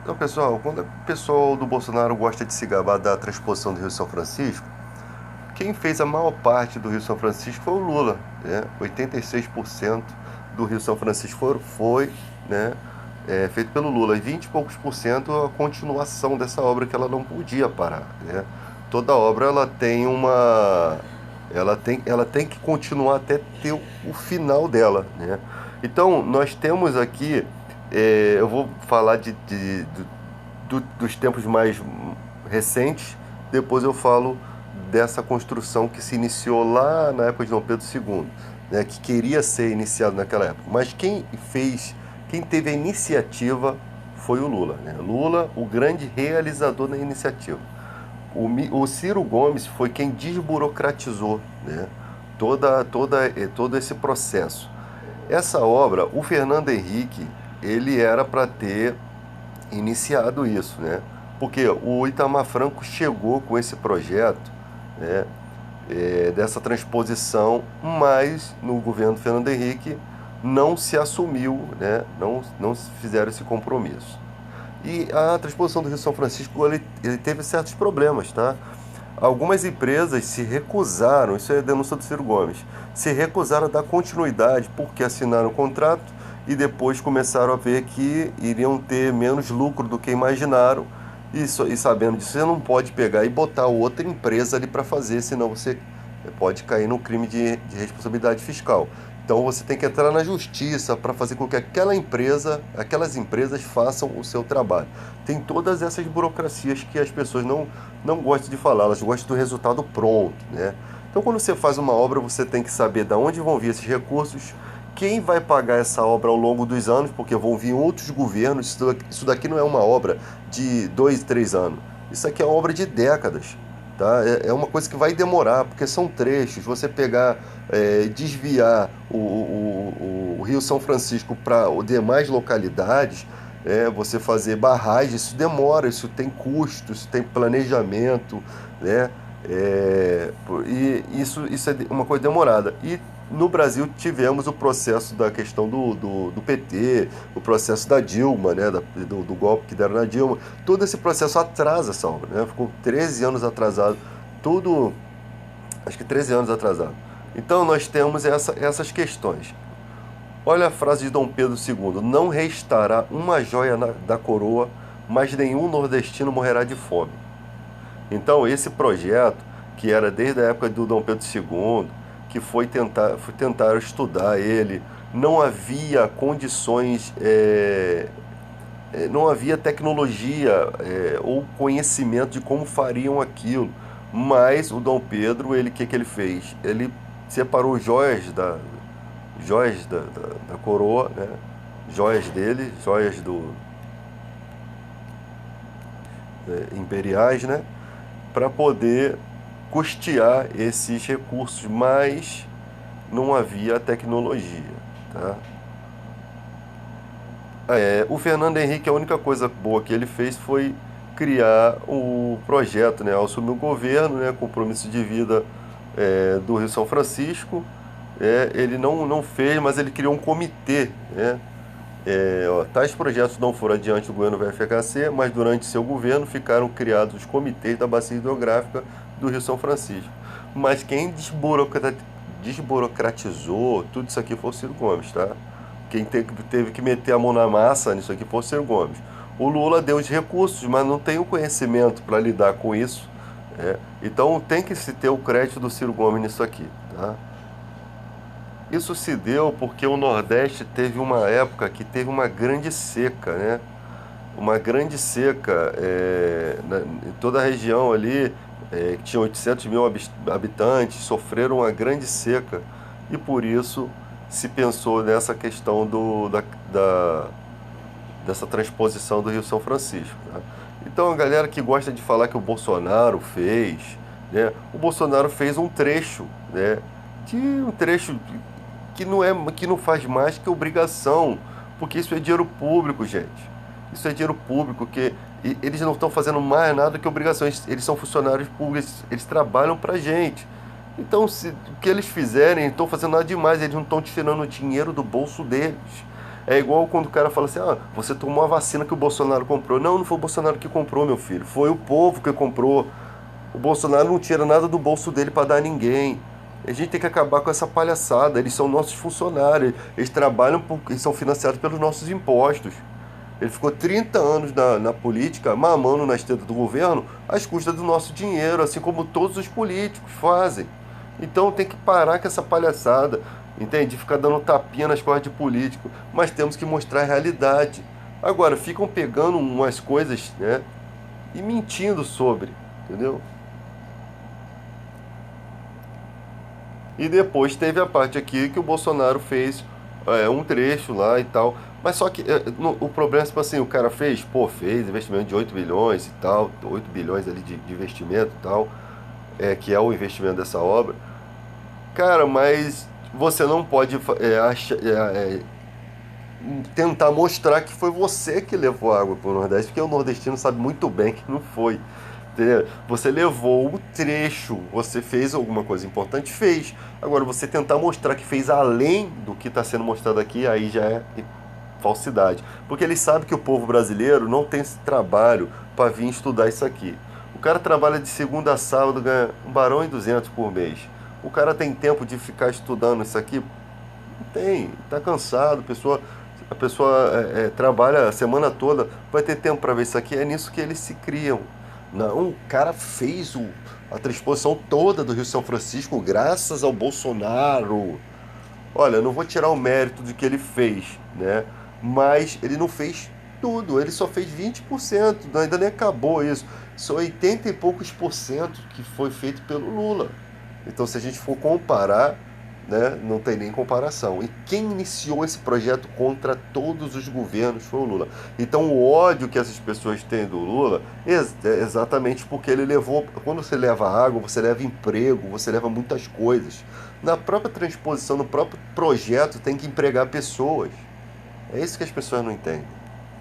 Então, pessoal, quando o pessoal do Bolsonaro gosta de se gabar da transposição do Rio São Francisco, quem fez a maior parte do Rio São Francisco foi o Lula, né? 86% do Rio São Francisco foi, né, feito pelo Lula. E 20 e poucos por cento a continuação dessa obra que ela não podia parar, né? Toda obra ela tem que continuar até ter o final dela, né? Então, nós temos aqui, eu vou falar dos tempos mais recentes, depois eu falo dessa construção que se iniciou lá na época de Dom Pedro II, né, que queria ser iniciado naquela época. Mas quem teve a iniciativa foi o Lula, né? Lula, o grande realizador da iniciativa. O Ciro Gomes foi quem desburocratizou, né, todo esse processo. Essa obra, o Fernando Henrique, ele era para ter iniciado isso, né? Porque o Itamar Franco chegou com esse projeto, né, dessa transposição, mas no governo Fernando Henrique não se assumiu, né? Não se fizeram esse compromisso. E a transposição do Rio São Francisco ele teve certos problemas, tá? Algumas empresas se recusaram, isso é a denúncia do Ciro Gomes, se recusaram a dar continuidade porque assinaram o contrato e depois começaram a ver que iriam ter menos lucro do que imaginaram. E sabendo disso, você não pode pegar e botar outra empresa ali para fazer, senão você pode cair no crime de responsabilidade fiscal. Então você tem que entrar na justiça para fazer com que aquelas empresas façam o seu trabalho. Tem todas essas burocracias que as pessoas não gostam de falar, elas gostam do resultado pronto, né? Então quando você faz uma obra, você tem que saber de onde vão vir esses recursos, quem vai pagar essa obra ao longo dos anos, porque vão vir outros governos. Isso daqui não é uma obra de 2, 3 anos. Isso aqui é uma obra de décadas. Tá? É uma coisa que vai demorar, porque são trechos. Você pegar, desviar o Rio São Francisco para demais localidades, você fazer barragem, isso demora, isso tem custo, isso tem planejamento, né? E isso é uma coisa demorada. E no Brasil tivemos o processo da questão do PT, o processo da Dilma, né, do golpe que deram na Dilma. Todo esse processo atrasa essa obra, né? Ficou 13 anos atrasado, tudo, acho que 13 anos atrasado. Então nós temos essas questões. Olha a frase de Dom Pedro II: não restará uma joia da coroa, mas nenhum nordestino morrerá de fome. Então, esse projeto, que era desde a época do Dom Pedro II, que foi tentar estudar ele, não havia condições, não havia tecnologia, ou conhecimento de como fariam aquilo. Mas o Dom Pedro, que ele fez? Ele separou joias da coroa, né? Joias dele, joias imperiais, né? Para poder custear esses recursos, mas não havia tecnologia, tá? O Fernando Henrique, a única coisa boa que ele fez foi criar o projeto, né? Ao assumir o governo, né? Compromisso de vida, do Rio São Francisco, ele não fez, mas ele criou um comitê, né? Tais projetos não foram adiante do governo VFHC, mas durante seu governo ficaram criados os comitês da Bacia Hidrográfica do Rio São Francisco. Mas quem desburocratizou tudo isso aqui foi o Ciro Gomes, tá? Quem teve que meter a mão na massa nisso aqui foi o Ciro Gomes. O Lula deu os recursos, mas não tem o conhecimento para lidar com isso, né? Então tem que se ter o crédito do Ciro Gomes nisso aqui, tá? Isso se deu porque o Nordeste teve uma época que teve uma grande seca, né? Uma grande seca, em toda a região ali, que tinha 800 mil habitantes, sofreram uma grande seca e por isso se pensou nessa questão dessa transposição do Rio São Francisco, né? Então a galera que gosta de falar que o Bolsonaro fez, né? O Bolsonaro fez um trecho, né? Um trecho que não faz mais que obrigação, porque isso é dinheiro público, gente. Isso é dinheiro público eles não estão fazendo mais nada que obrigação. Eles são funcionários públicos, eles trabalham pra gente. Então, o que eles fizerem, não estão fazendo nada demais, eles não estão tirando o dinheiro do bolso deles. É igual quando o cara fala assim, ah, você tomou a vacina que o Bolsonaro comprou. Não, não foi o Bolsonaro que comprou, meu filho. Foi o povo que comprou. O Bolsonaro não tira nada do bolso dele para dar a ninguém. A gente tem que acabar com essa palhaçada. Eles são nossos funcionários. Eles trabalham, eles são financiados pelos nossos impostos. Ele ficou 30 anos na política, mamando na esteira do governo, às custas do nosso dinheiro, assim como todos os políticos fazem. Então tem que parar com essa palhaçada, entende? Ficar dando tapinha nas costas de político. Mas temos que mostrar a realidade. Agora, ficam pegando umas coisas, né? E mentindo sobre, entendeu? E depois teve a parte aqui que o Bolsonaro fez um trecho lá e tal. Mas só que o problema é tipo assim, o cara fez, pô, fez investimento de 8 bilhões e tal, 8 bilhões ali de investimento e tal, que é o investimento dessa obra. Cara, mas você não pode tentar mostrar que foi você que levou água para o Nordeste, porque o nordestino sabe muito bem que não foi. Entendeu? Você levou o trecho, você fez alguma coisa importante? Fez. Agora, você tentar mostrar que fez além do que está sendo mostrado aqui, aí já é falsidade. Porque eles sabem que o povo brasileiro não tem esse trabalho para vir estudar isso aqui. O cara trabalha de segunda a sábado, ganha 1,2 barão por mês. O cara tem tempo de ficar estudando isso aqui? Não tem. Está cansado, a pessoa trabalha a semana toda, vai ter tempo para ver isso aqui. É nisso que eles se criam. Não, o cara fez a transposição toda do Rio São Francisco graças ao Bolsonaro. Olha, eu não vou tirar o mérito do que ele fez, né? Mas ele não fez tudo, ele só fez 20%, ainda nem acabou isso. São 80 e poucos por cento que foi feito pelo Lula. Então, se a gente for comparar, né, não tem nem comparação. E quem iniciou esse projeto contra todos os governos foi o Lula. Então, o ódio que essas pessoas têm do Lula é exatamente porque ele levou. Quando você leva água, você leva emprego, você leva muitas coisas. Na própria transposição, no próprio projeto, tem que empregar pessoas. É isso que as pessoas não entendem.